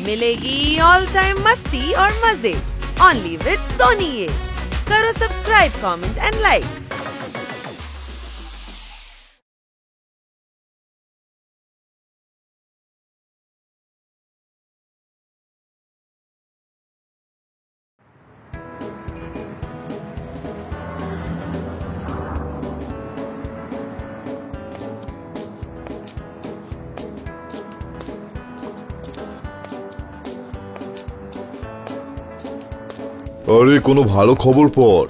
मिलेगी all time मस्ती और मजे ओनली विद सोनी। ये करो सब्सक्राइब, कमेंट एंड लाइक। আরে কোনো ভালো খবর পর।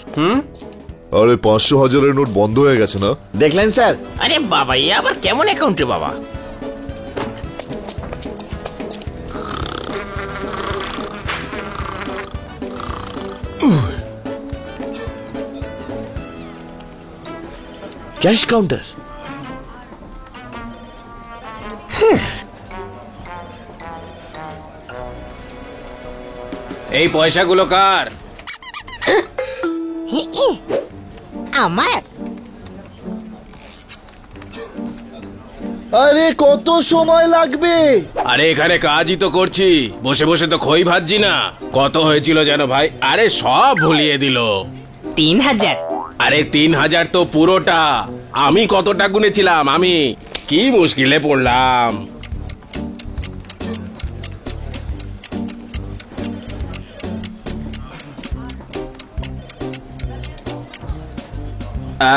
আরে ৫০০,০০০-এর নোট বন্ধ হয়ে গেছে না? দেখলেন স্যার? আরে বাবা, এ আবার কেমন অ্যাকাউন্টে বাবা? Cash counter. এই পয়সাগুলো কার? আমার। আরে কত সময় লাগবে? আরে এখানে কাজই তো করছি, বসে বসে তো খই ভাজছি না। কত হয়েছিল যেন ভাই? আরে সব ভুলিয়ে দিল। ৩,০০০। আরে ৩,০০০ তো পুরোটা। আমি কতটা গুনেছিলাম? আমি কি মুশকিলে পড়লাম। আ,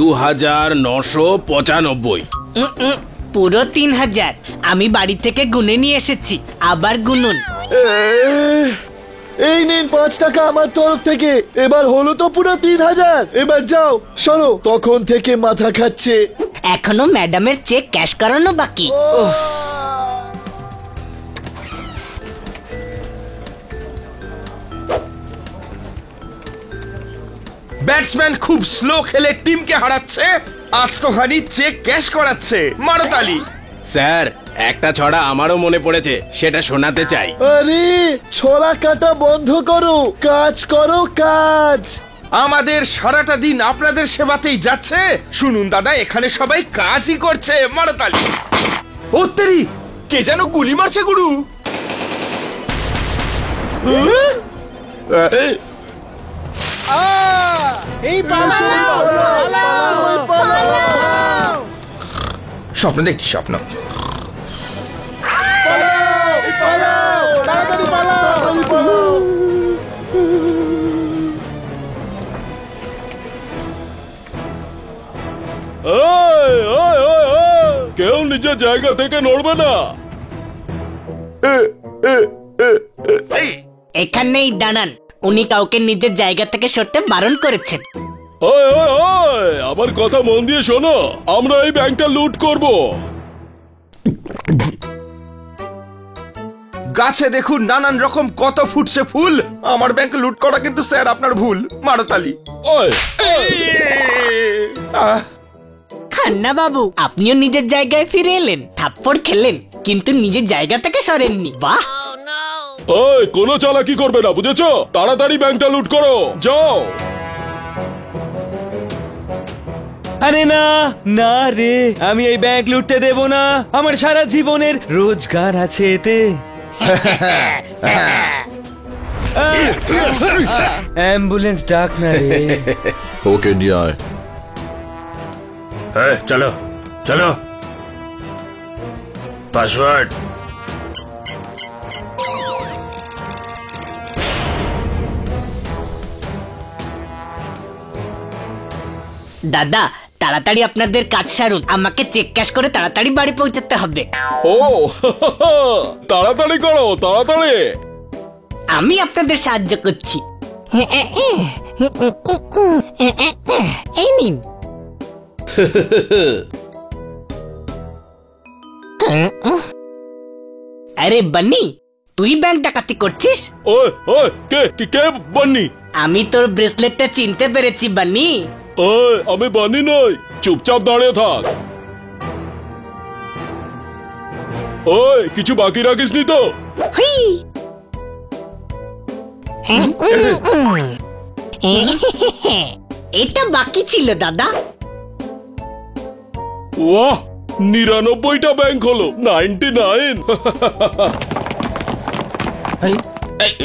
২,৯৯৫। পুরো ৩,০০০। আমি বাড়ি থেকে গুনে নিয়ে এসেছি, আবার গুনুন। এই নিন ৫ টাকা আমার তরফ থেকে। এবার হলো তো পুরো ৩,০০০। এবার যাও, সরো। তখন থেকে মাথা খাচ্ছে। এখনো ম্যাডামের চেক ক্যাশ করানো বাকি। ব্যাটসম্যান খুব স্লো খেলে টিমকে হারাচ্ছে, আজ তো খালি চেক ক্যাশ করাচ্ছে। মারো তালি। স্যার, একটা ছড়া আমারও মনে পড়েছে, সেটা শোনাতে চাই। আরে ছড়া কাটা বন্ধ করো, কাজ করো কাজ। আমাদের সারাটা দিন আপনাদের সেবাতেই যাচ্ছে। শুনুন দাদা, এখানে সবাই কাজই করছে। মারো তালি। ও তেরি, কে যেন গুলি মারছে গুরু। স্বপ্ন দেখছি, স্বপ্ন। কেউ নিজের জায়গা থেকে নড়বে না। এখানেই দাঁড়ান, উনি কাউকে নিজের জায়গা থেকে সরতে বারণ করেছেন। আমার কথা মন দিয়ে শোনো, আমরা এই ব্যাংকটা লুট করব। গাছে দেখুন নানান রকম কত ফুটছে ফুল। আমার ব্যাংক লুট করা কিন্তু স্যার আপনার ভুল। মারো তালি। খান্না বাবু, আপনিও নিজের জায়গায় ফিরে এলেন, থাপ্পড় খেলেন, কিন্তু নিজের জায়গা থেকে সরেননি। বাহ। কোনো চালাকি করবে না, বুঝেছো? তাড়াতাড়ি ব্যাংকটা লুট করো, যাও। আরে না না রে, আমি এই ব্যাংক লুটতে দেব না। আমার সারা জীবনের রোজগার আছে এতে। অ্যাম্বুলেন্স ডাক না রে। ওকে নিয়ে আয়। চলো চলো। পাসওয়ার্ড। দাদা, তাড়াতাড়ি আপনাদের কাজ সারুন, আমাকে চেক ক্যাশ করে তাড়াতাড়ি বাড়ি পৌঁছাতে হবে। ও তাড়াতাড়ি করো, তাড়াতাড়ি। আমি আপনাদের সাহায্য করছি। এই নিন। আরে বান্নি, তুই ব্যাংক ডাকাতি করছিস? ওই ওই, কে কে বান্নি? আমি তোর ব্রেসলেটটা চিনতে পেরেছি বান্নি। ওই, আমি বান্নি নই, চুপচাপ দাঁড়িয়ে থাক। ওই, কিছু বাকি রাখিসনি তো? এটা বাকি ছিল দাদা। ওয়াহ, ৯৯টা ব্যাংক হলো, 99। এই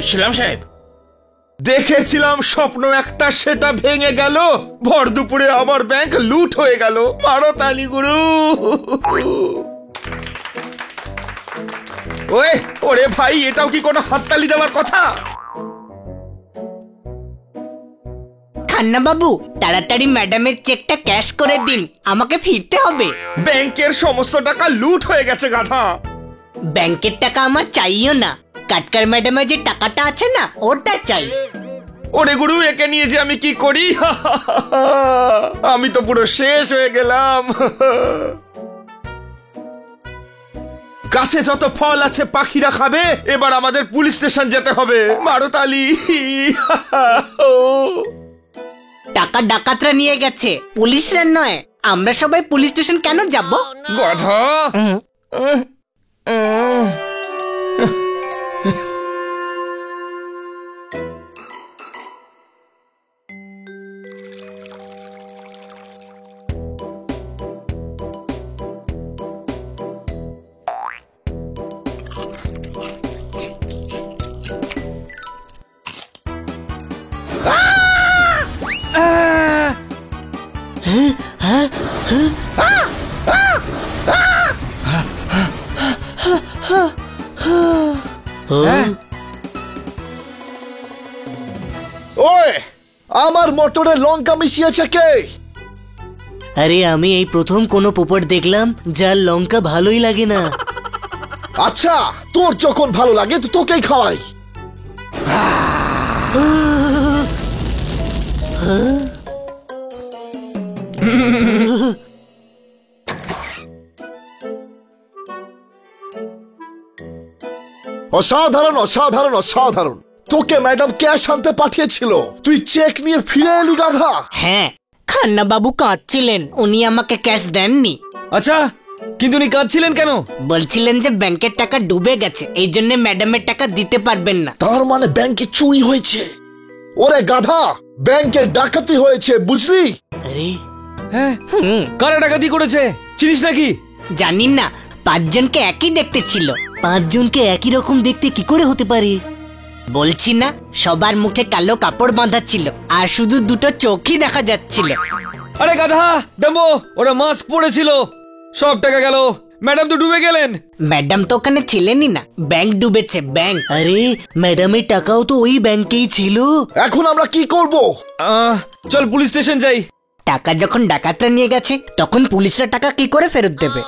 শিলাম সাহেব, দেখেছিলাম স্বপ্ন একটা, সেটা ভেঙে গেল। ভর দুপুরে আমার ব্যাংক লুট হয়ে গেল। মারো তালি গুরু। ওরে ভাই, এটাও কি কোনো হাততালি দেওয়ার কথা? খান্না বাবু, তাড়াতাড়ি ম্যাডামের চেকটা ক্যাশ করে দিন, আমাকে ফিরতে হবে। ব্যাংকের সমস্ত টাকা লুট হয়ে গেছে গাধা। ব্যাংকের টাকা আমার চাইও না, কাটকার ম্যাডামের যে টাকাটা আছে না, ওটা চাই। ওরে গুরু, একে নিয়ে যে আমি কি করি? আমি তো পুরো শেষ হয়ে গেলাম। গাছে যত ফল আছে পাখিরা খাবে। এবার আমাদের পুলিশ স্টেশন যেতে হবে। মারো তালি। টাকা ডাকাতরা নিয়ে গেছে, পুলিশরা নয়। আমরা সবাই পুলিশ স্টেশন কেন যাব? গাধা। ওই, আমার মোটরে লঙ্কা মিশিয়েছে কে? আরে আমি এই প্রথম কোনো পোপট দেখলাম যার লঙ্কা ভালোই লাগে না। আচ্ছা, তোর যখন ভালো লাগে তো তোকেই খাওয়াই। অসাধারণ, অসাধারণ, অসাধারণ। তোকে ম্যাডাম ক্যাশ আনতে পাঠিয়েছিল, তুই চেক নিয়ে ফিরে এলি গাধা। হ্যাঁ, খান্না বাবু কাঁদছিলেন, উনি আমাকে ক্যাশ দেননি। আচ্ছা, কিন্তু উনি কাঁদছিলেন কেন? বলছিলেন যে ব্যাংকের টাকা ডুবে গেছে, এই জন্য ম্যাডামের টাকা দিতে পারবেন না। তার মানে ব্যাংকে চুরি হয়েছে। ওরে গাধা, ব্যাংকে ডাকাতি হয়েছে, বুঝলি? আরে হ্যাঁ, কারা ডাকাতি করেছে চিনিস নাকি? জানি না, 5 জনকে একই দেখতে ছিল। 5 জনকে একই রকম দেখতে কি করে হতে পারে? বলছি না, সবার মুখে কালো কাপড় বাঁধা ছিল, আর শুধু দুটো চোখই দেখা যাচ্ছিল। আরে গাধা ডাম্বো, ওরা মাস্ক পরেছিল। সব টাকা গেল, ম্যাডাম তো ডুবে গেলেন। ম্যাডাম তো ওখানে ছিলেনই না, ব্যাংক ডুবেছে, ব্যাংক। আরে ম্যাডামের টাকাও তো ওই ব্যাংকেই ছিল। এখন আমরা কি করব? চল পুলিশ স্টেশন যাই। টাকা যখন ডাকাতরা নিয়ে গেছে, তখন পুলিশরা টাকা কি করে ফেরত দেবে?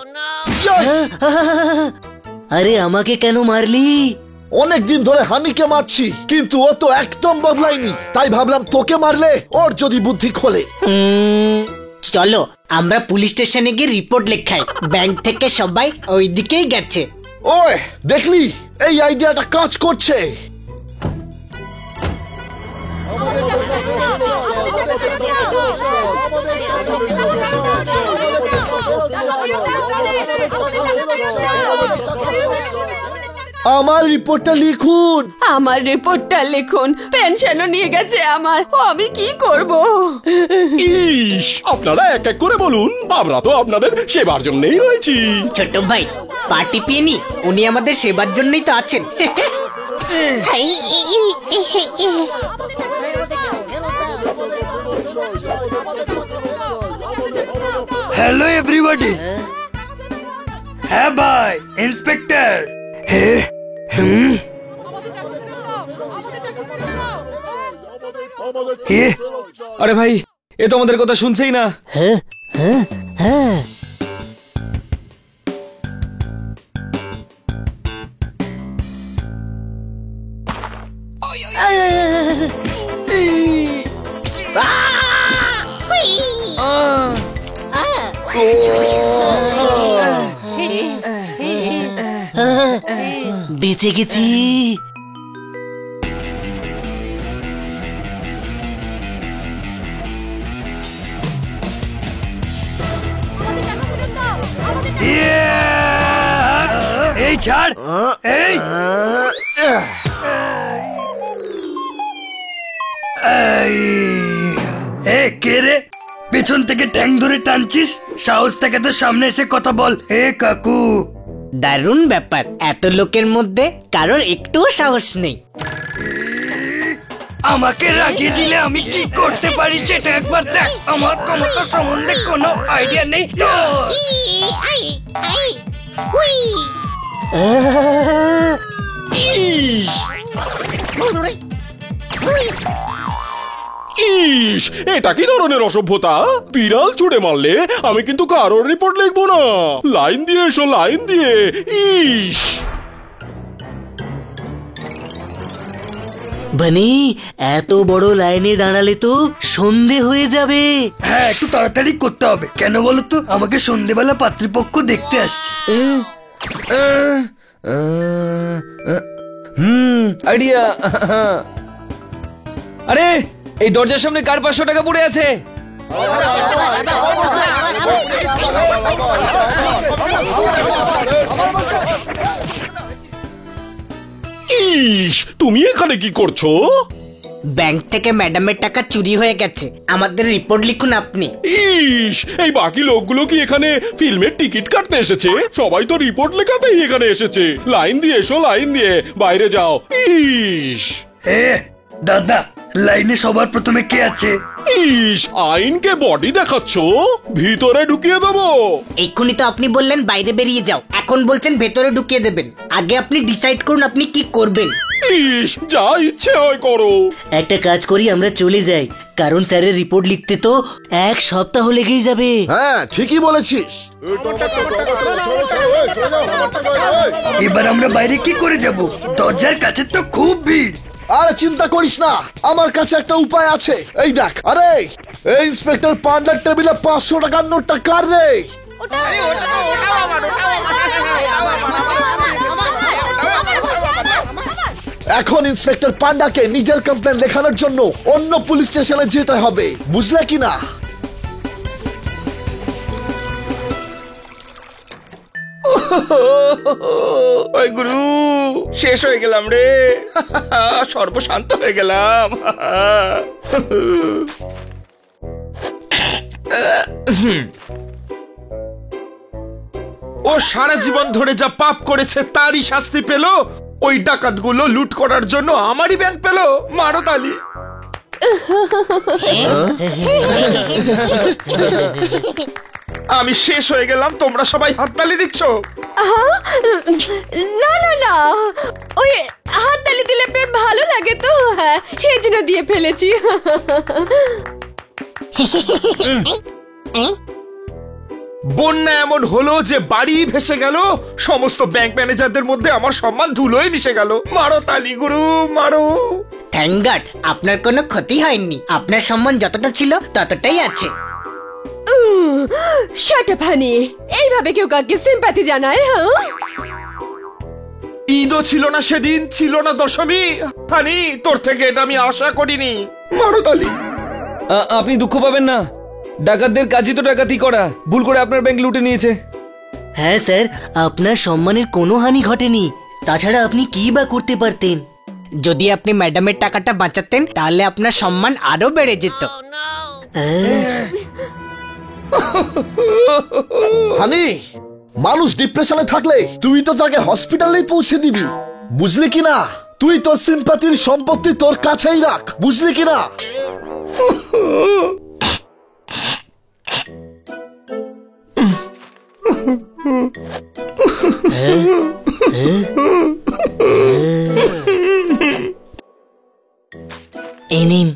আরে আমাকে কেন মারলি? অনেকদিন ধরে হানিকে মারছি, কিন্তু ও তো একদম বদলায়নি। তাই ভাবলাম তোকে মারলে ওর যদি বুদ্ধি খোলে। চলো আমরা পুলিশ স্টেশনে গিয়ে রিপোর্ট লেখাই, ব্যাংক থেকে সবাই ওই দিকেই গেছে। ওই দেখলি, এই আইডিয়াটা কাজ করছে। আমার রিপোর্টটা লিখুন। আমার রিপোর্টটা লিখুন। পেনশনও নিয়ে গেছে আমার, আমি কি করব? ইস, আপনারা এক এক করে বলুন, আমরা তো আপনাদের সেবার জন্যই রয়েছি। ছোট ভাই, পার্টি পিয়েনি, উনি আমাদের সেবার জন্যই তো আছেন। Hello everybody. है भाई इंस्पेक्टर। আরে ভাই, এ তো আমাদের কথা শুনছেই না। হ্যাঁ হ্যাঁ হ্যাঁ, বেঁচে গেছি। এই ছাড়, এই কে রে? পেছন থেকে ঠ্যাং ধরে টানছিস? সাহস থেকে তো সামনে এসে কথা বল। হে কাকু, দারুণ ব্যাপার, এত লোকের মধ্যে কারোর একটুও সাহস নেই। আমাকে রাগিয়ে দিলে আমি কি করতে পারি সেটা একবার দেখ। আমার ক্ষমতা সম্বন্ধে কোনো আইডিয়া নেই তো। ইস, এটা কি ধরনের অসভ্যতা? বিড়াল ছুড়ে মারলে আমি কিন্তু কারোর রিপোর্ট লিখবো না। লাইন দিয়ে এসো, লাইন দিয়ে। ইস, বানি, এত বড় লাইনে দাঁড়ালে তো সন্ধে হয়ে যাবে। হ্যাঁ, একটু তাড়াতাড়ি করতে হবে। কেন বলো তো? আমাকে সন্ধেবেলা পাত্রীপক্ষ দেখতে আসছে। আইডিয়া। আরে, এই দরজার সামনে কার 500 টাকা পড়ে আছে? ইস, তুমি এখানে কি করছো? ব্যাংক থেকে ম্যাডামের টাকা চুরি হয়ে গেছে, আমাদের রিপোর্ট লিখুন আপনি। ইস, এই বাকি লোকগুলো কি এখানে ফিল্মের টিকিট কাটতে এসেছে? সবাই তো রিপোর্ট লেখাতেই এখানে এসেছে। লাইন দিয়ে এসো, লাইন দিয়ে, বাইরে যাও। ইস, দাদা, লাইনে সবার প্রথমে কে আছে? ইস, আইনকে বডি দেখাচ্ছ? ভিতরে ঢুকিয়ে দেবো? এক্ষুনি তো আপনি বললেন বাইরে বেরিয়ে যাও, এখন বলছেন ভেতরে ঢুকিয়ে দেবেন। আগে আপনি ডিসাইড করুন আপনি কি করবেন। ইস, যা ইচ্ছে হয় করো। একটা কাজ করি, আমরা চলে যাই, কারণ স্যারের রিপোর্ট লিখতে তো 1 সপ্তাহ লেগেই যাবে। হ্যাঁ, ঠিকই বলেছিস। এবার আমরা বাইরে কি করে যাব? দরজার কাছে তো খুব ভিড়। আরে চিন্তা করিস না, আমার কাছে একটা উপায় আছে। এই দেখ, আরে এই ইন্সপেক্টর পান্ডার টেবিলে 500 টাকার নোটটা কার রে? এখন ইন্সপেক্টর পান্ডাকে নিজের কমপ্লেন লেখানোর জন্য অন্য পুলিশ স্টেশনে যেতে হবে, বুঝলে কিনা? ওই গুরু, শেষ হয়ে গেলাম রে। সর্বশান্ত হয়ে গেলাম। ও সারা জীবন ধরে যা পাপ করেছে তারই শাস্তি পেল। ওই ডাকাতগুলো লুট করার জন্য আমারই ব্যাংক পেল। মারো তালি। আমি শেষ হয়ে গেলাম, তোমরা সবাই হাততালি দিচ্ছ। না না না, ওই হাততালি দিলে বেশ ভালো লাগে তো, হ্যাঁ সেই জন্য দিয়ে ফেলেছি। বন্যা এমন হলো যে বাড়ি ভেসে গেল, সমস্ত ব্যাংক ম্যানেজারদের মধ্যে আমার সম্মান ধুলোয় মিশে গেল। মারো তালি গুরু, মারো। থ্যাঙ্ক গড, আপনার কোনো ক্ষতি হয়নি, আপনার সম্মান যতটা ছিল ততটাই আছে। শাট আপ হানি, এইভাবে কেউ কাউকে সিম্প্যাথি জানায়? হ্যাঁ, ঈদও ছিল না সেদিন, ছিল না দশমী। হানি, তোর থেকে এটা আমি আশা করিনি। মারো তালি। আপনি দুঃখ পাবেন না, ডাকাতদের কাজই তো ডাকাতি করা। ভুল করে আপনার ব্যাংক লুটে নিয়েছে। হ্যাঁ স্যার, আপনার সম্মানের কোনো হানি ঘটেনি। তাছাড়া আপনি কি বা করতে পারতেন? যদি আপনি ম্যাডামের টাকাটা বাঁচাতেন তাহলে আপনার সম্মান আরো বেড়ে যেত। হানি, মানুষ ডিপ্রেশনে থাকলে তুই তো তাকে হসপিটালে পৌঁছে দিবি, বুঝলি কিনা? তুই তোর সিম্পাথির সম্পত্তি তোর কাছেই রাখ, বুঝলি কিনা? এই নিন,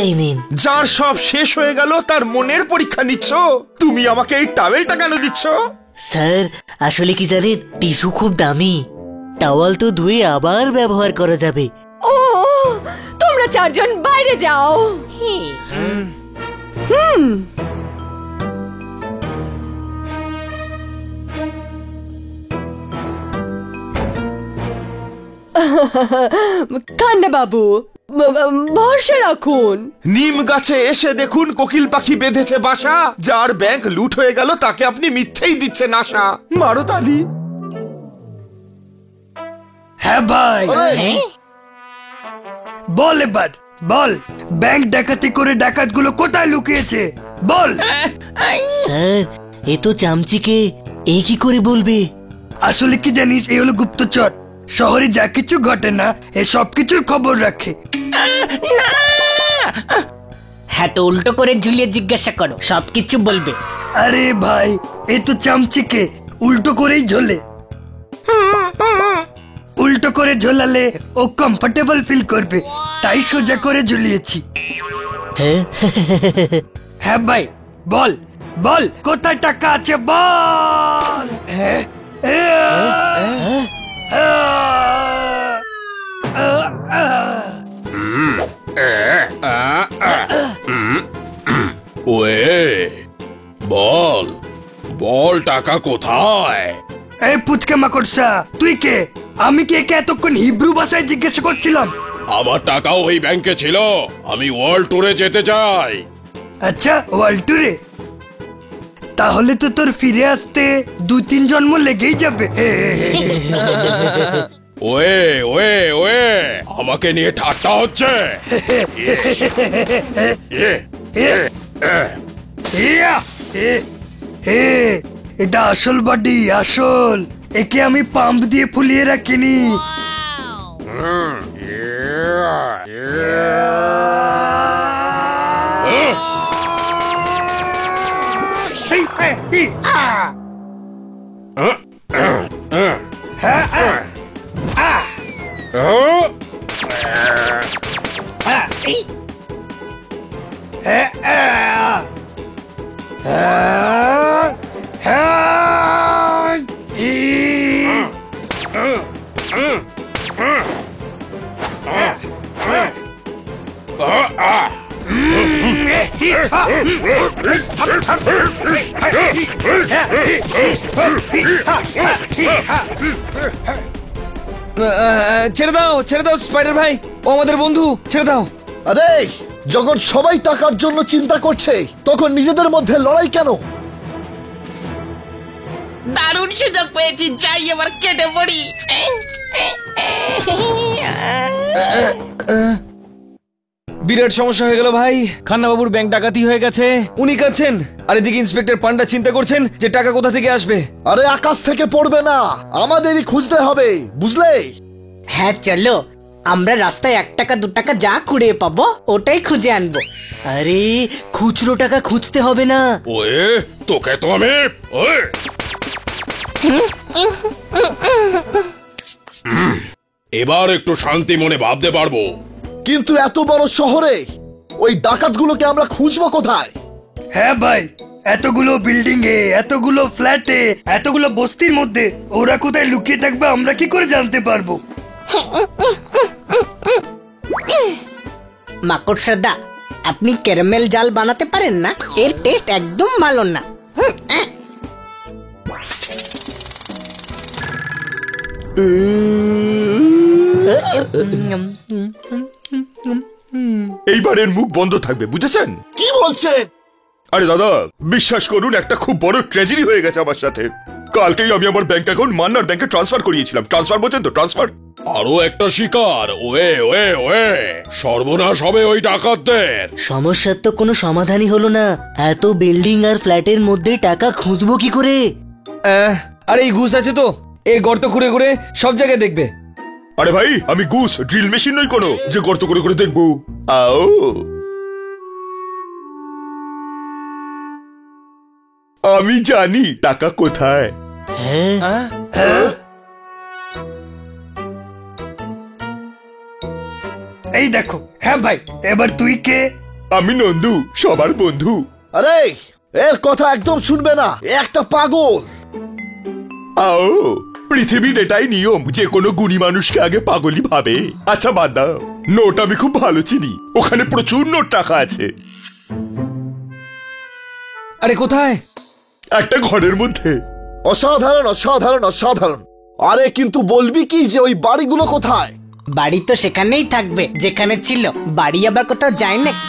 এই নিন। যার সব শেষ হয়ে গেল তার মনের পরীক্ষা নিচ্ছ? তুমি আমাকে এই টাওয়েলটা কেন দিচ্ছ? স্যার, আসলে কি জানেন, টিস্যু খুব দামি, টাওয়াল তো ধুয়ে আবার ব্যবহার করা যাবে। ও, তোমরা চারজন বাইরে যাও। কান্না বাবু, ভরসা রাখুন। নিম গাছে এসে দেখুন কোকিল পাখি বেঁধেছে বাসা। যার ব্যাংক লুট হয়ে গেল তাকে আপনি মিথ্যেই দিচ্ছেন আশা। মারো তালি। হ্যাঁ ভাই, বল এবার বল, ব্যাংক ডাকাতি করে ডাকাতগুলো কোথায় লুকিয়েছে? বল। স্যার, এ তো চামচিকে এই কি করে বলবে? আসলে কি জানিস, এই হলো গুপ্তচর। শহরে যা কিছু ঘটে না এ সব কিছুর খবর রাখে। হ্যাঁ, তো উল্টো করে ঝুলিয়ে জিজ্ঞাসা করো, সবকিছু বলবে। আরে ভাই, এ তো চামচিকে, উল্টো করেই ঝোলে। উল্টো করে ঝোলালে ও কমফোর্টেবল ফিল করবে, তাই সোজা করে ঝুলিয়েছি। হ্যাঁ ভাই, বল বল কোথায় টাকা আছে বল। হ্যাঁ ওয়ে, বল বল টাকা কোথায়? এই পুচকে মাকড়সা, তুই কে? আমি কি একে এতক্ষণ হিব্রু ভাষায় জিজ্ঞাসা করছিলাম? আমার টাকাও ওই ব্যাংকে ছিল। আমি ওয়ার্ল্ড ট্যুরে যেতে চাই। আচ্ছা, ওয়ার্ল্ড ট্যুরে? তাহলে তো তোর ফিরে আসতে 2-3 জন্ম লেগেই যাবে। ওয়ে ওয়ে ওয়ে, আমাকে নিয়ে ঠাট্টা হচ্ছে। এটা আসল বডি, আসল। একে আমি পাম্প দিয়ে ফুলিয়ে রাখিনি। ছেড়ে দাও, ছেড়ে দাও স্পাইডার ভাই, ও আমাদের বন্ধু, ছেড়ে দাও। আরে যখন সবাই টাকার জন্য চিন্তা করছে তখন নিজেদের মধ্যে লড়াই কেন? দারুণ সুযোগ পেয়েছি, যাই এবার কেটে পড়ি। বিরাট সমস্যা হয়ে গেল ভাই, খান্না বাবুর ব্যাংক ডাকাতি হয়ে গেছে, উনি কাছেন, আর এদিকে ইন্সপেক্টর পান্ডা চিন্তা করছেন যে টাকা কোথা থেকে আসবে। আরে আকাশ থেকে পড়বে না, আমাদেরই খুঁজতে হবে, বুঝলে? হ্যাঁ চলো, আমরা রাস্তায় 1 টাকা 2 টাকা যা কুড়িয়ে পাবো ওটাই খুঁজে আনবো। আরে খুচরো টাকা খুঁজতে হবে না। ওয়ে, তোকে তো আমি এবার একটু শান্তি মনে ভাবতে পারবো। কিন্তু এত বড় শহরে ওই ডাকাতগুলোকে আমরা খুঁজবো কোথায়? হ্যাঁ ভাই, এতগুলো বিল্ডিং এ, এতগুলো ফ্ল্যাটে, এতগুলো বস্তির মধ্যে ওরা কোথায় লুকিয়ে থাকবে আমরা কি করে জানতে পারবো? মাকড়সাদা, আপনি ক্যারামেল জাল বানাতে পারেন না? এর টেস্ট একদম ভালো না। এইবারের মুখ বন্ধ থাকবে, বুঝেছেন? কি বলছেন? আরে দাদা, বিশ্বাস করুন, একটা খুব বড় ট্র্যাজেডি হয়ে গেছে আমার সাথে। কালকেই আমি আমার ব্যাংক অ্যাকাউন্ট মান্নার ব্যাংকে ট্রান্সফার করিয়েছিলাম। ট্রান্সফার বলছেন তো, ট্রান্সফার। আরো একটা শিকার। ওয়ে ওয়ে ওয়ে, সর্বনাশ হবে ওই ডাকাতদের। সমস্যার তো কোনো সমাধানই হলো না, এত বিল্ডিং আর ফ্ল্যাটের মধ্যে টাকা খুঁজবো কি করে? আরে এই ঘুষ আছে তো, এই গর্ত খুঁড়ে খুঁড়ে সব জায়গায় দেখবে। আরে ভাই, আমি গুস ড্রিল মেশিন নই কোনো যে গর্ত করে করে দেখবো। আও, আমি জানি টাকা কোথায়। এই দেখো। হ্যাঁ ভাই, এবার তুই কে? আমি নন্দু, সবার বন্ধু। আরে এর কথা একদম শুনবে না, একটা পাগল। আও, পৃথিবীর এটাই নিয়ম যে কোনো গুণী মানুষকে আগে পাগলই ভাবে। আচ্ছা বাদ দাও, নোট আমি খুব ভালো চিনি, ওখানে প্রচুর নোট টাকা আছে। আরে কোথায়? একটা ঘরের মধ্যে। অসাধারণ অসাধারণ অসাধারণ। আরে কিন্তু বলবি কি যে ওই বাড়িগুলো কোথায়? বাড়ি তো সেখানেই থাকবে যেখানে ছিল, বাড়ি আবার কোথাও যায় নাকি?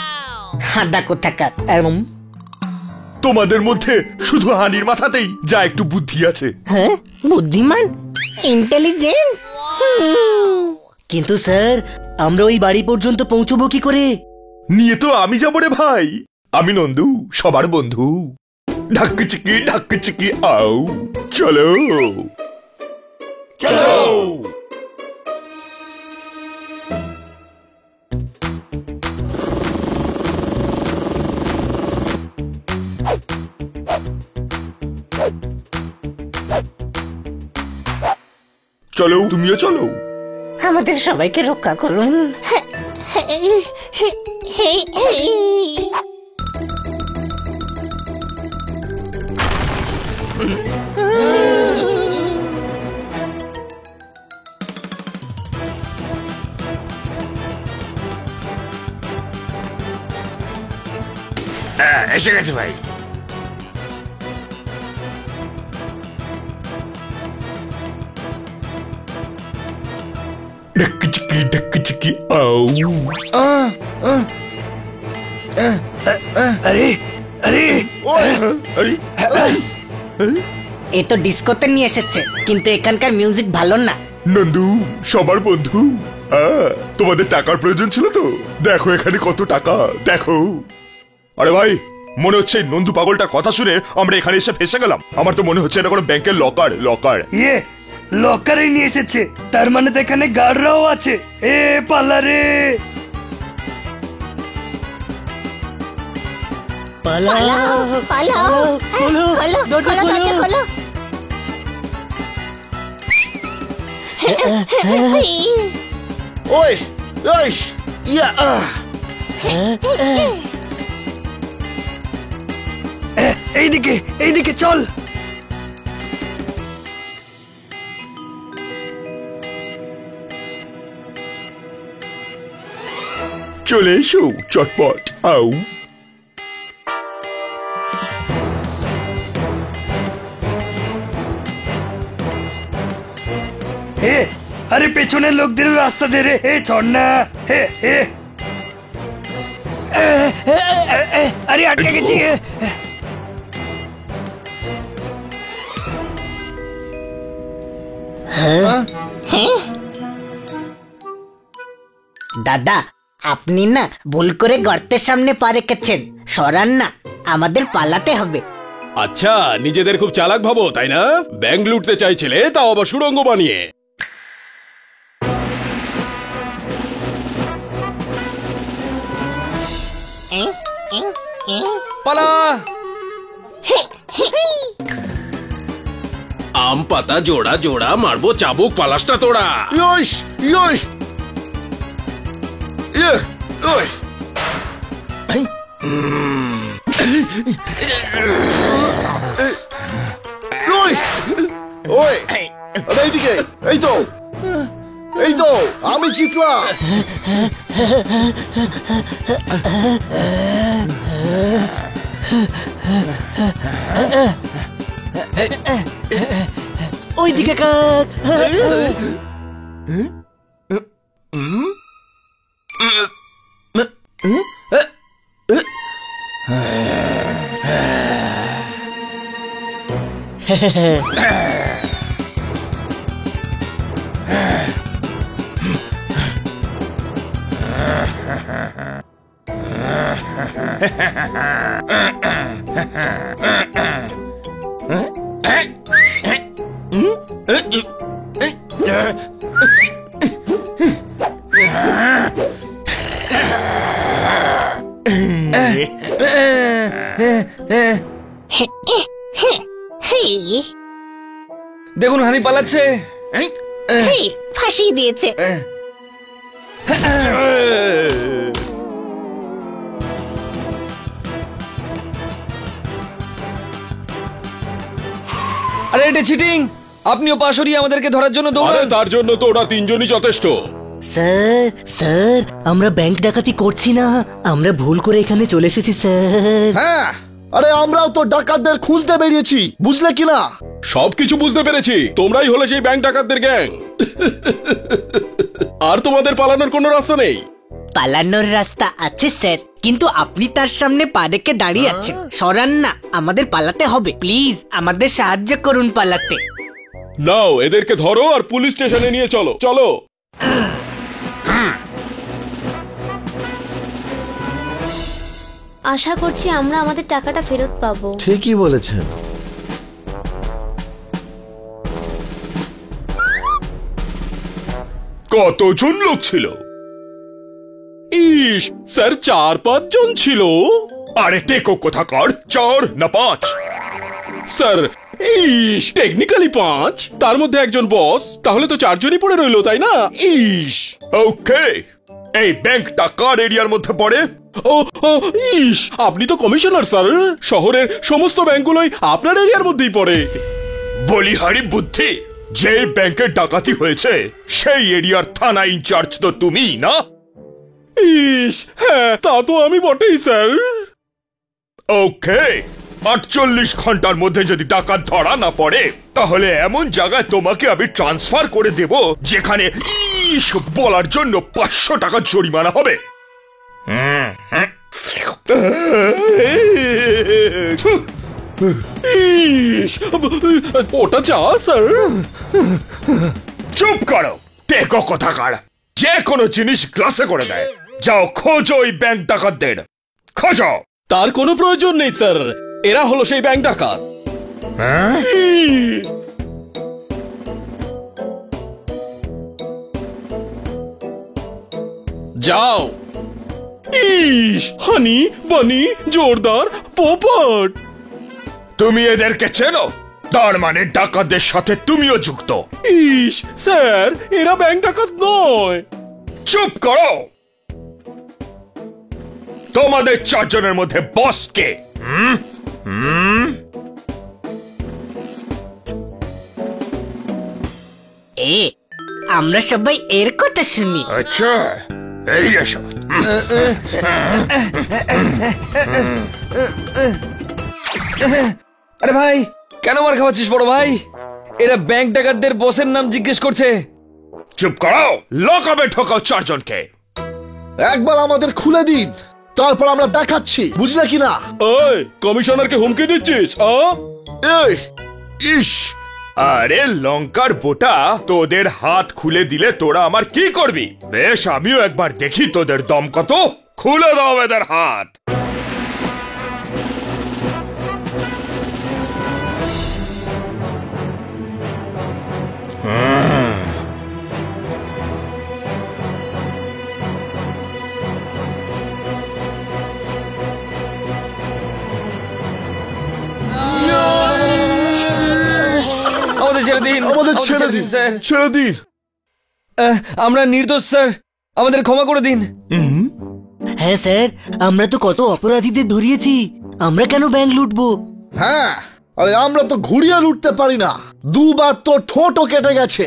হাঁদা কোথাকার। তোমাদের মধ্যে শুধু হানির মাথাতেই যা একটু বুদ্ধি আছে। হ্যাঁ, বুদ্ধিমান, ইন্টেলিজেন্ট। কিন্তু স্যার, আমরা ওই বাড়ি পর্যন্ত পৌঁছবো কি করে? নিয়ে তো আমি যাবো রে ভাই, আমি নন্দু, সবার বন্ধু। ঢাক চিকি আউ চলো চলো তুমিও চলো। আমাদের সবাইকে রক্ষা করুন। এসে গেছে ভাই। ঢাক চিকি আউ আরে আরে এ তো ডিস্কোতে নিয়ে এসেছে, কিন্তু এখানকার মিউজিক ভালো না। নন্দু সবার বন্ধু, তোমাদের টাকার প্রয়োজন ছিল তো, দেখো এখানে কত টাকা দেখো। আরে ভাই, মনে হচ্ছে নন্দু পাগলটার কথা শুনে আমরা এখানে এসে ফেসে গেলাম। আমার তো মনে হচ্ছে এটা কোনো ব্যাংকের লকার। ইয়ে লকারে নিয়ে এসেছে, তার মানে তো এখানে গার্ডরাও আছে। এ পালা রে ওই ওই ইয়া এইদিকে চল। চলে এসো চটপট আউ। আরে পেছনের লোকদের রাস্তা দে রে, ছড় না। আরে আটকে গেছি। দাদা, আপনি না ভুল করে গর্তের সামনে পা রেখেছেন, সরান না, আমাদের পালাতে হবে। আচ্ছা, নিজেদের খুব চালাক ভাবো তাই না? ব্যাংক লুটতে চাইছিলে, তাও আবার সুড়ঙ্গ বানিয়ে। পালা। আম পাতা জোড়া জোড়া মারবো, চাবুক পালাসটা তোড়া। ইয়স ইয়স ইয়ে ওই ওই ওই আরে এইদিকে, এই তো আমি জিতলাম। ওইদিকে কাক। দেখুন হানি পালাচ্ছে। ফাঁসি দিয়েছে। আরে এটা চিটিং, আপনিও পা সরিয়ে আমাদেরকে ধরার জন্য আরে দৌড়ান। তার জন্য তো ওরা তিনজনই যথেষ্ট। স্যার আমরা ব্যাংক ডাকাতি করছি না, আমরা ভুল করে এখানে চলে এসেছি স্যার। হ্যাঁ, আরে আমরাও তো ডাকাতদের খুঁজতে বেরিয়েছি, বুঝলে কিনা? সবকিছু বুঝতে পেরেছি, তোমরাই হলে সেই ব্যাংক ডাকাতদের গ্যাং। আর তোমাদের পালানোর কোনো রাস্তা নেই। পালানোর রাস্তা আছে স্যার, কিন্তু আপনি তার সামনে পা রেখে দাঁড়িয়ে আছেন, সরান না, আমাদের পালাতে হবে। প্লিজ আমাদের সাহায্য করুন পালাতে। নাও এদেরকে ধরো আর পুলিশ স্টেশনে নিয়ে চলো। চলো। আশা করছি আমরা আমাদের টাকাটা ফেরত পাবো। ঠিকই বলেছেন। কতজন লোক ছিল? ইস স্যার 4-5 জন ছিল। আরে টেকো কোথাকার, 4 না 5? স্যার ইস টেকনিক্যালি 5, তার মধ্যে একজন বস, তাহলে তো 4 জনই পড়ে রইলো, তাই না? ইস ওকে, এই ব্যাংকটা কার এরিয়ার মধ্যে পড়ে? ও ও, ইস আপনি তো কমিশনার স্যার, শহরের সমস্ত ব্যাংকগুলোই আপনার এরিয়ার মধ্যেই পড়ে। বলিহারি বুদ্ধি, যে ব্যাংকের ডাকাতি হয়েছে সেই এরিয়ার থানা ইনচার্জ তো তুমি না? ইস হ্যাঁ, তা তো আমি বটেই স্যার। ওকে, 48 ঘন্টার মধ্যে যদি ডাকাত ধরা না পড়ে তাহলে এমন জায়গায় তোমাকে আমি ট্রান্সফার করে দেব যেখানে ইস বলার জন্য 500 টাকা জরিমানা হবে। ইস ওটা চা স্যার। চুপ করো টেকো কোথাকার, যে কোনো জিনিস গ্লাসে করে দেয়। যাও খোঁজো ওই ব্যাংক ডাকাতদের, খোঁজো। তার কোনো প্রয়োজন নেই স্যার, এরা হলো সেই ব্যাংক ডাকাত। যাও। ইস হানি বানি জোরদার পোপট। তুমি এদেরকে চেনো? তার মানে ডাকাতদের সাথে তুমিও যুক্ত? ইস স্যার, এরা ব্যাংক ডাকাত নয়। চুপ করো। তোমাদের 4 জনের মধ্যে বস কে? আমরা সবাই এর কথা শুনি। আচ্ছা, এই এসো। আরে ভাই, কেন মার খাওয়াচ্ছিস বড় ভাই? এরা ব্যাংক ডাকাতদের বসের নাম জিজ্ঞেস করছে। চুপ করো, লকআপে ঠকাও 4 জনকে। একবার আমাদের খুলে দিন, তারপর আমরা দেখাচ্ছি, বুঝলে কিনা? ওই কমিশনারকে হুমকি দিচ্ছিস? এই ইস, আরে লঙ্কার বোটা, তোদের হাত খুলে দিলে তোরা আমার কি করবি? বেশ, আমিও একবার দেখি তোদের দম কত। খুলে দাও এদের হাত। আমাদের ছেড়ে দিন, আমাদের ছেড়ে দিন স্যার, ছেড়ে দিন। আমরা নির্দোষ স্যার, আমাদের ক্ষমা করে দিন। হ্যাঁ স্যার, আমরা তো কত অপরাধীদের ধরিয়েছি, আমরা কেন ব্যাংক লুটবো? হ্যাঁ, আরে আমরা তো ঘুরিয়ে লুটতে পারি না, 2 বার তো ঠোঁটও কেটে গেছে।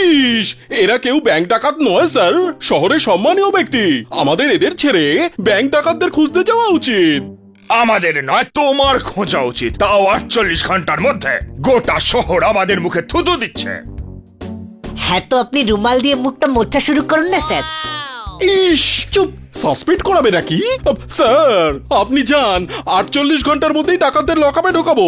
ইস এরা কেউ ব্যাংক ডাকাত নয় স্যার, শহরের সম্মানীয় ব্যক্তি। আমাদের এদের ছেড়ে ব্যাংক ডাকাতদের খুঁজতে যাওয়া উচিত। আমাদের নয়, তোমার খোঁজা উচিত, তাও 48 ঘন্টার মধ্যে। গোটা শহর আমাদের মুখে থুতু দিচ্ছে। হ্যাঁ, তো আপনি রুমাল দিয়ে মুখটা মোছা শুরু করুন না স্যার। ইস চুপ, সাসপেন্ড করাবে নাকি? স্যার আপনি যান, 48 ঘন্টার মধ্যেই ডাকাতদের লকআপে ঢোকাবো।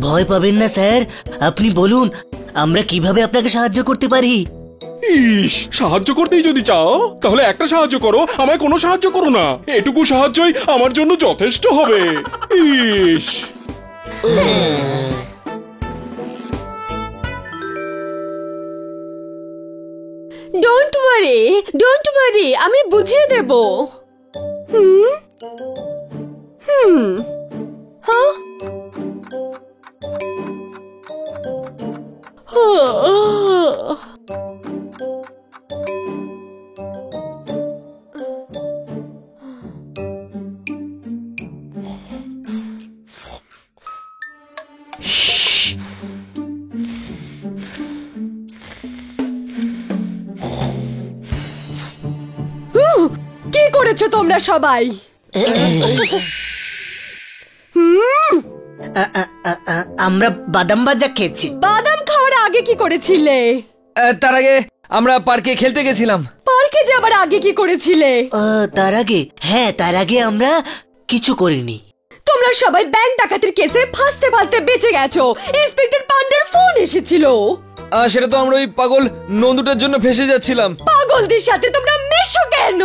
ভয় পাবেন না স্যার, আপনি বলুন আমরা কিভাবে আপনাকে সাহায্য করতে পারি। ইস সাহায্য করতেই যদি চাও তাহলে একটা সাহায্য করো, আমায় কোনো সাহায্য করো না। এটুকু সাহায্যই আমার জন্য যথেষ্ট হবে। ইস ডোন্ট ওয়ারি, আমি বুঝিয়ে দেব। হ্যাঁ, কি করেছো তোমরা সবাই? আমরা বাদাম ভাজা খেয়েছি। বাদাম খাওয়ার আগে কি করেছিলে? তার আগে আমরা পার্কে খেলতে গেছিলাম। পার্কে যাবার আগে কি করেছিলে? তার আগে, হ্যাঁ তার আগে আমরা কিছু করিনি। তোমরা তোমরা সবাই ব্যাংক ডাকাতির কেসে ফাঁসতে ফাঁসতে বেঁচে গেছো। ইন্সপেক্টর পান্ডার ফোন এসেছিল। সেটা তো আমরা ওই পাগল নন্দুটার জন্য ফেসে যাচ্ছিলাম। পাগলদের সাথে তোমরা মেশো কেন?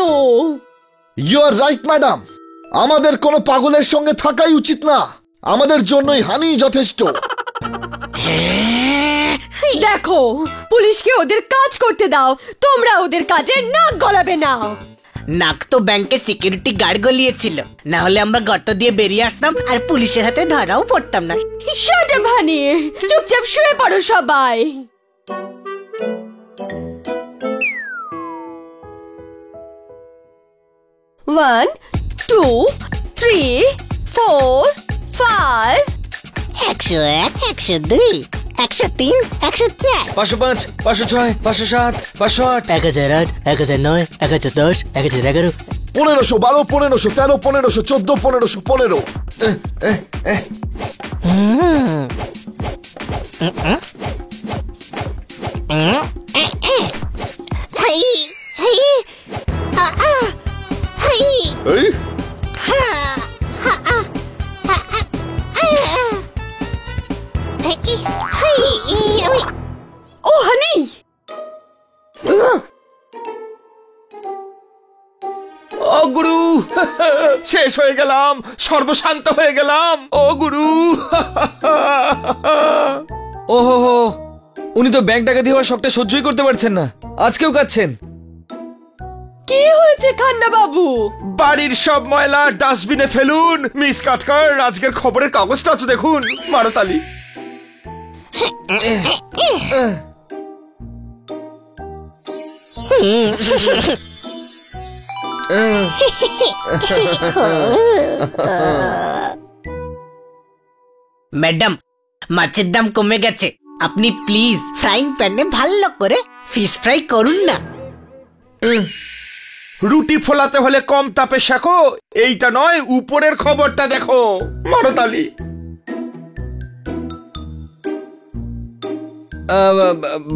ইউ আর রাইট ম্যাডাম, আমাদের কোনো পাগলের সঙ্গে থাকাই উচিত না। আমাদের জন্যই হানি যথেষ্ট। দেখো, পুলিশকে ওদের কাজ করতে দাও, তোমরা ওদের কাজে নাক গলাবে না। নাক তো ব্যাংকে সিকিউরিটি গার্ড গলিয়েছিল, না হলে আমরা গর্ত দিয়ে বেরিয়ে আসতাম আর পুলিশের হাতে ধরাও পড়তাম না। শাট আপ হানি, চুপচাপ শুয়ে পড়ো সবাই। One, 2, 3, 4, 5. 101, 102, 103, 104, 505, 506, 507, 508, 1008, 1009, 1010, 1011, 1512, 1513, 1514, 1515। এই ও হানি, ও গুরু, শেষ হয়ে গেলাম, সর্বশান্ত হয়ে গেলাম। ও গুরু, ওহো, উনি তো ব্যাংক ডাকাতি হওয়ার শখটা সহ্যই করতে পারছেন না, আজকেও কাচ্ছেন। কি হয়েছে খান্না বাবু? বাড়ির সব ময়লা ডাস্টবিনে ফেলুন। মিস কাটকার, আজকের খবরের কাগজটা তো দেখুন। মারতালি। ম্যাডাম, মাছের দাম কমে গেছে, আপনি প্লিজ ফ্রাইং প্যানে ভালো করে ফিশ ফ্রাই করুন না। রুটি ফোলাতে হলে কম তাপে শেখো, এইটা নয় উপরের খবরটা দেখো। মারতালি।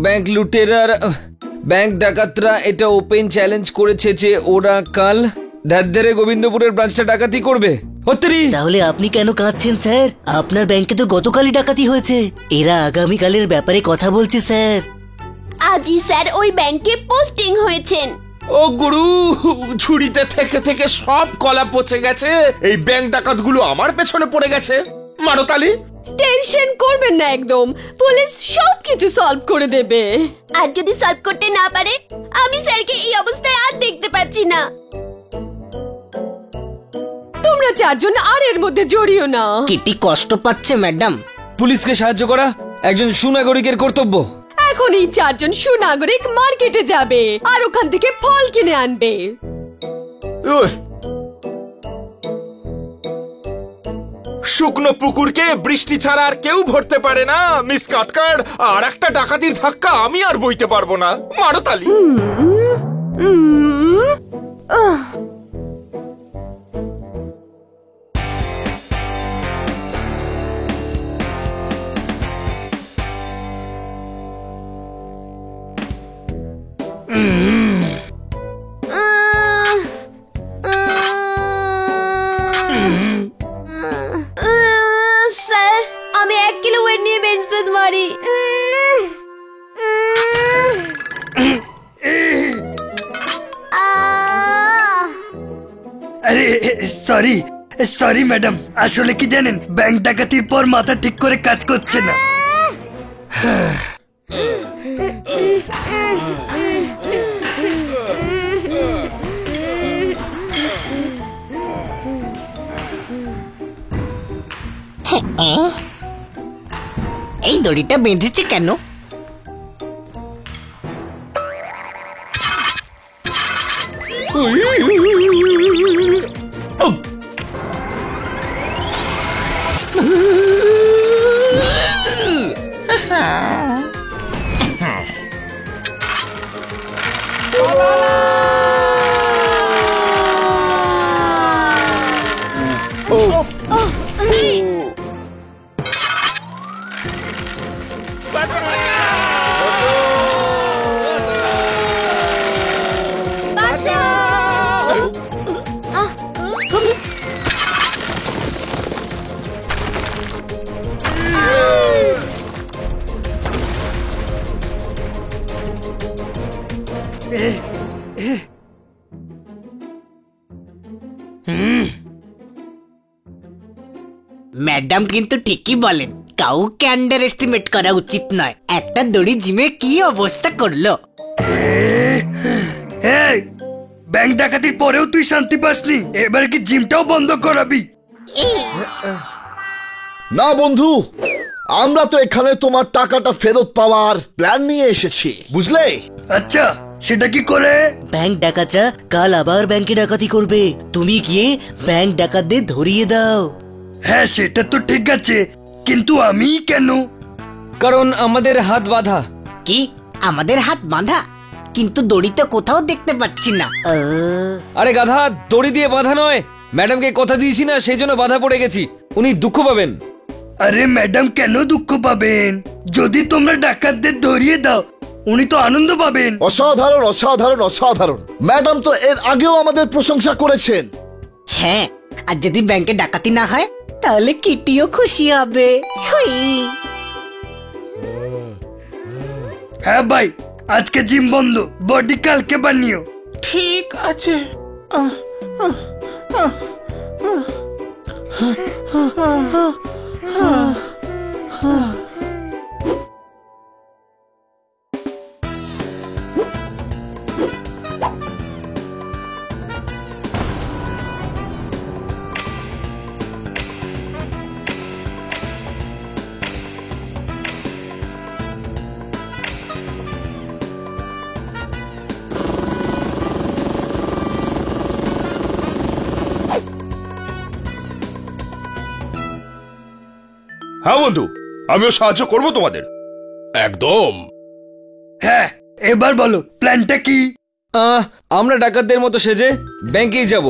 ব্যাংক লুটেরার, ব্যাংক ডাকাতরা এটা ওপেন চ্যালেঞ্জ করেছে যে ওরা কাল ধারে গোবিন্দপুরের ব্রাঞ্চটা ডাকাতি করবে। তাহলে আপনি কেন কাঁদছেন স্যার? আপনার ব্যাংকে তো গতকালই ডাকাতি হয়েছে। এরা আগামীকালের ব্যাপারে কথা বলছে স্যার। আজই স্যার ওই ব্যাংকে পোস্টিং হয়েছেন। ও গুরু, ঝুড়িতে থেকে থেকে সব কলা পচে গেছে। এই ব্যাংক ডাকাতগুলো আমার পেছনে পড়ে গেছে। মারতালি। টেনশন করবেন না একদম, পুলিশ সবকিছু সলভ করে দেবে। আর যদি সলভ করতে না পারে, আমি স্যারকে এই অবস্থায় আর দেখতে পাচ্ছি না। তোমরা চারজন আর এর মধ্যে জড়িও না। কিটি কষ্ট পাচ্ছে ম্যাডাম। পুলিশকে সাহায্য করা একজন সুনাগরিকের কর্তব্য। এখন এই চারজন সুনাগরিক মার্কেটে যাবে আর ওখান থেকে ফল কিনে আনবে। শুকনো পুকুরকে বৃষ্টি ছাড়া আর কেউ ভরতে পারে না। মিস কাটকার, আর একটা ডাকাতির ধাক্কা আমি আর বইতে পারবো না। মারতালি। স্যার, আমি 1 কিলো ওয়েট নিয়ে বেঞ্চ প্রেস মারি। আরে সরি সরি ম্যাডাম, আসলে কি জানেন, ব্যাংক ডাকাতির পর মাথা ঠিক করে কাজ করছে না। এই দড়িটা বেঁধেছে কেন? ম্যাডাম কিন্তু ঠিকই বলেন, কাউকে আন্ডার এস্টিমেট করা উচিত নয়। একটা দড়ি জিমে কি অবস্থা করলো। এই ব্যাংক ডাকাতির পরেও তুই শান্তি পাসনি, এবার কি জিমটাও বন্ধ করাবি? না বন্ধু, আমরা তো এখানে তোমার টাকাটা ফেরত পাওয়ার প্ল্যান নিয়ে এসেছি, বুঝলে? আচ্ছা, সেটা কি করে? ব্যাংক ডাকাতরা কাল আবার ব্যাংকে ডাকাতি করবে, তুমি গিয়ে ব্যাংক ডাকাতদের ধরিয়ে দাও। হ্যাঁ সেটা তো ঠিক আছে, কিন্তু আমি কেন? কারণ আমাদের হাত বাঁধা। কি আমাদের হাত বাঁধা? কিন্তু দড়ি তো কোথাও দেখতে পাচ্ছি না। আরে গাধা, দড়ি দিয়ে বাঁধা নয়, ম্যাডামকে কথা দিয়েছি না, সেই জন্য বাধা পড়ে গেছি। উনি দুঃখ পাবেন। আরে ম্যাডাম কেন দুঃখ পাবেন? যদি তোমরা ডাকাতদের ধরিয়ে দাও উনি তো আনন্দ পাবেন। অসাধারণ অসাধারণ অসাধারণ, ম্যাডাম তো এর আগেও আমাদের প্রশংসা করেছেন। হ্যাঁ, আর যদি ব্যাংকে ডাকাতি না হয় তাহলে কিটিও খুশি হবে। হ্যাঁ ভাই, আজকে জিম বন্ধ, বডি কালকে বানিও। ঠিক আছে। হ্যাঁ বন্ধু, আমিও সাহায্য করব তোমাদের। একদম। হ্যাঁ, এবার বলো প্ল্যানটা কি? আমরা ডাকাতদের মতো সেজে ব্যাংকেই যাব,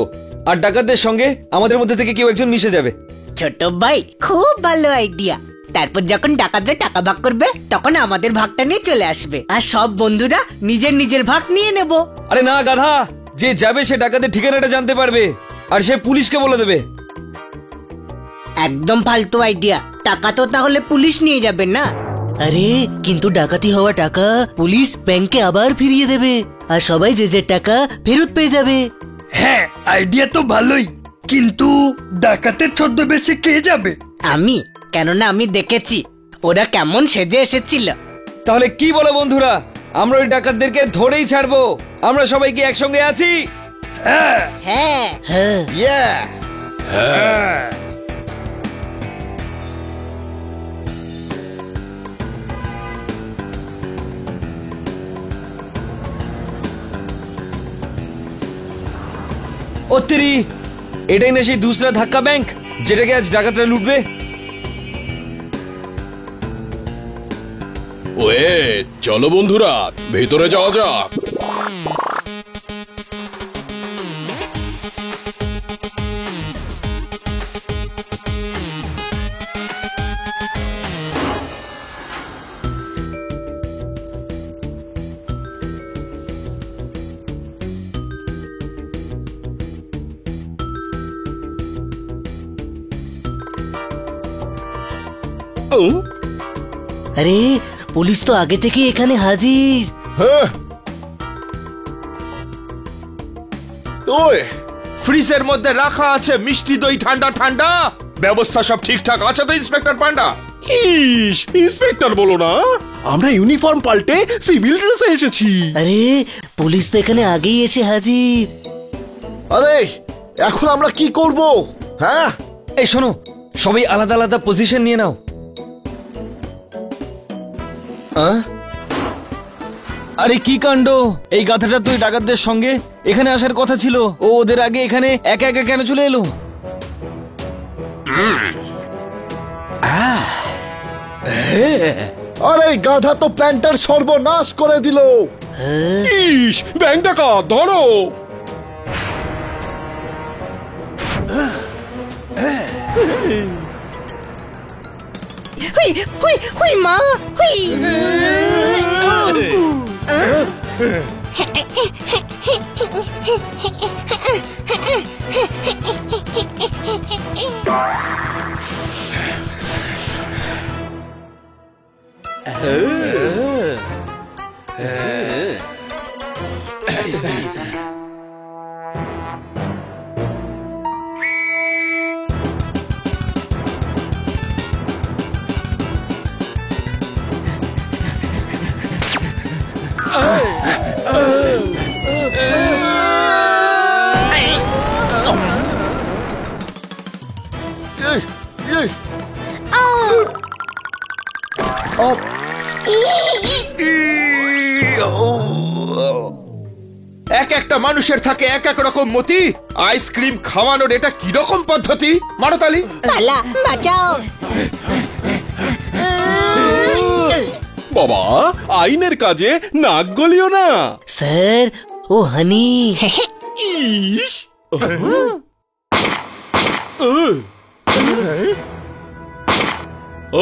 আর ডাকাতদের সঙ্গে আমাদের মধ্যে থেকে কেউ একজন মিশে যাবে। ছোট ভাই, খুব ভালো আইডিয়া। তারপর যখন ডাকাতরা টাকা ভাগ করবে তখন আমাদের ভাগটা নিয়ে চলে আসবে, আর সব বন্ধুরা নিজের নিজের ভাগ নিয়ে নেব। আরে না গাধা, যে যাবে সে ডাকাতের ঠিকানাটা জানতে পারবে, আর সে পুলিশকে বলে দেবে। একদম ফালতু আইডিয়া, টাকা তো তাহলে পুলিশ নিয়ে যাবে না। আরে কিন্তু ডাকাতি হওয়া টাকা পুলিশ ব্যাংকে আবার ফিরিয়ে দেবে, আর সবাই যে যে টাকা ফেরত পেয়ে যাবে। হ্যাঁ, আইডিয়া তো ভালোই, কিন্তু ডাকাতের ছদ্মবেশে কে যাবে? আমি, কেননা আমি দেখেছি ওরা কেমন সেজে এসেছিল। তাহলে কি বলো বন্ধুরা, আমরা ওই ডাকাতদেরকে ধরেই ছাড়বো। আমরা সবাই কি একসঙ্গে আছি? হ্যাঁ হ্যাঁ হ্যাঁ, হ্যাঁ। ও তেরি, এটাই না সেই দুসরা ধাক্কা ব্যাংক যেটাকে আজ ডাকাতরা লুটবে? ওয়ে, চলো বন্ধুরা, ভেতরে যাওয়া যাক। আরে পুলিশ তো আগে থেকে এখানে হাজির। হ্যাঁ, ওই ফ্রিজের মধ্যে রাখা আছে মিষ্টি দই, ঠান্ডা ঠান্ডা। ব্যবস্থা সব ঠিকঠাক আছে তো ইন্সপেক্টর পান্ডা? ইস, ইন্সপেক্টর বলো না, আমরা ইউনিফর্ম পাল্টে সিভিল ড্রেসে এসেছি। আরে পুলিশ তো এখানে আগেই এসে হাজির। আরে এখন আমরা কি করব? হ্যাঁ, এই শোনো, সবাই আলাদা আলাদা পজিশন নিয়ে নাও। আরে কি কাণ্ড, এই গাধাটা তুই ডাকাতদের সঙ্গে এখানে আসার কথা ছিল, ও ওদের আগে এখানে একা একা কেন চলে এলো? আরে গাধা তো প্ল্যানটার সর্বনাশ করে দিল। ইস, ব্যাংক ডাকাত ধরো। হুই হুই হুই মা হুই। এক একটা মানুষের থাকে এক এক রকম মতি। আইসক্রিম খাওয়ানোর এটা কি রকম পদ্ধতি? মারো তালি। পালা, বাঁচাও। বাবা, আইনের কাজে নাক গলিও না। স্যার, ও হানি। ইস,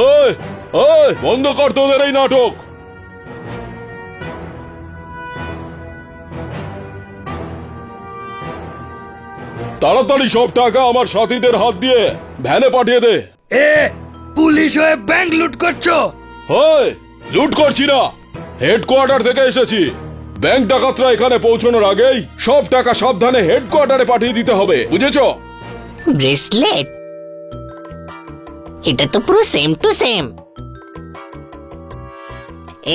ওই ওই, বন্ধ কর তোদের এই নাটক। তাড়াতাড়ি সব টাকা আমার সাথীদের হাত দিয়ে ভ্যানে পাঠিয়ে দে। এ পুলিশ হয়ে ব্যাংক লুট করছো? ওই, লুট করছি না, হেডকোয়ার্টার থেকে এসেছি। ব্যাংক ডাকাতরা এখানে পৌঁছানোর আগেই সব টাকা সাবধানে হেডকোয়ার্টারে পাঠিয়ে দিতে হবে, বুঝেছো? ব্রেসলেট, এটা তো পুরো সেম টু সেম।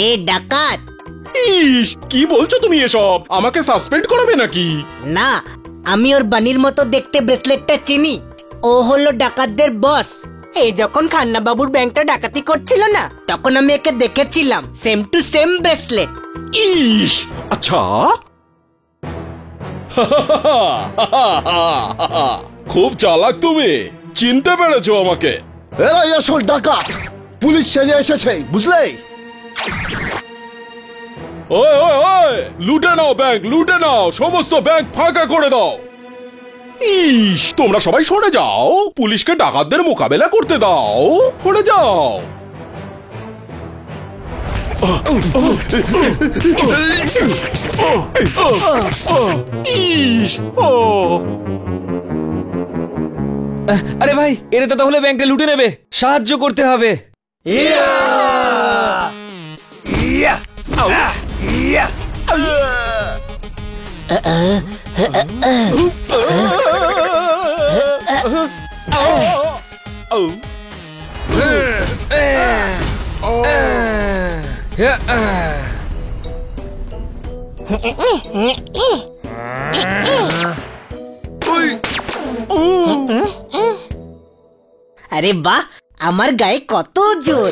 এ ডাকাত! ইস, কি বলছো তুমি এসব? আমাকে সাসপেন্ড করবে নাকি? না, আমি ওর বানির মতো দেখতে ব্রেসলেটটা চিনি। ও হলো ডাকাতদের বস। এই যখন খান্না বাবুর ব্যাংকটা ডাকাতি করছিল না, তখন আমি একে দেখেছিলাম। Same to same bracelet. ইস, আচ্ছা। খুব চালাক তুমি, চিনতে পেরেছো আমাকে। এরাই আসল ডাকাত, পুলিশ সেজে এসেছে, বুঝলে? ওই ওই ওই, লুটে নাও ব্যাংক, লুটে নাও, সমস্ত ব্যাংক ফাঁকা করে দাও। ইস, তোমরা সবাই সরে যাও, পুলিশকে ডাকাতদের মোকাবেলা করতে দাও। সরে যাও। ইস, ও আরে ভাই, এরা তো তাহলে ব্যাংকে লুটে নেবে, সাহায্য করতে হবে। আরে বাহ, আমার গায়ে কত জোর।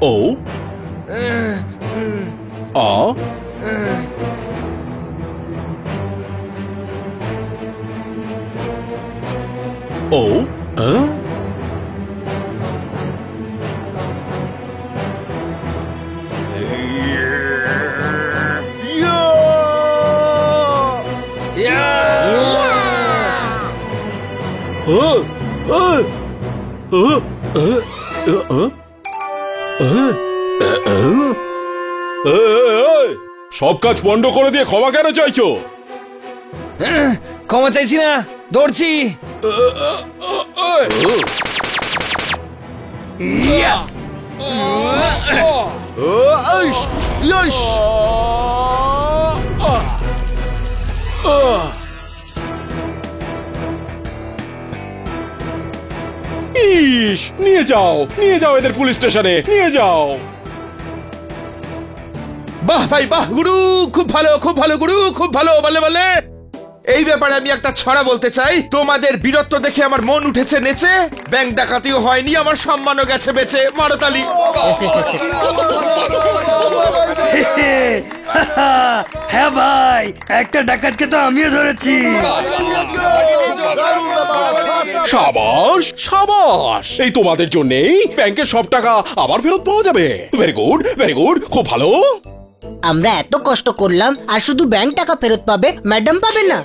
Oh. Ah. Oh. Huh? সব কাজ পণ্ড করে দিয়ে ক্ষমা কেন চাইছো? ক্ষমা চাইছি না, দৌড়ছি। ইস, নিয়ে যাও, নিয়ে যাও এদের পুলিশ স্টেশনে, নিয়ে যাও। বাহ ভাই বাহ, গুরু খুব ভালো, খুব ভালো গুরু, খুব ভালো, বলে বলে। এই ব্যাপারে আমি একটা ছড়া বলতে চাই। তোমাদের বীরত্ব দেখে আমার মন উঠেছে নেচে, ব্যাংক ডাকাতিও হয়নি, আমার সম্মানও গেছে বেঁচে। মারতালি। হ্যাঁ ভাই, একটা ডাকাতকে তো আমিও ধরেছি। সাবাস সাবাস, এই তোমাদের জন্যই ব্যাংকের সব টাকা আবার ফেরত পাওয়া যাবে। ভেরি গুড, খুব ভালো। আমরা এত কষ্ট করলাম আর শুধু ব্যাংক টাকা ফেরত পাবে, ম্যাডাম পাবে না?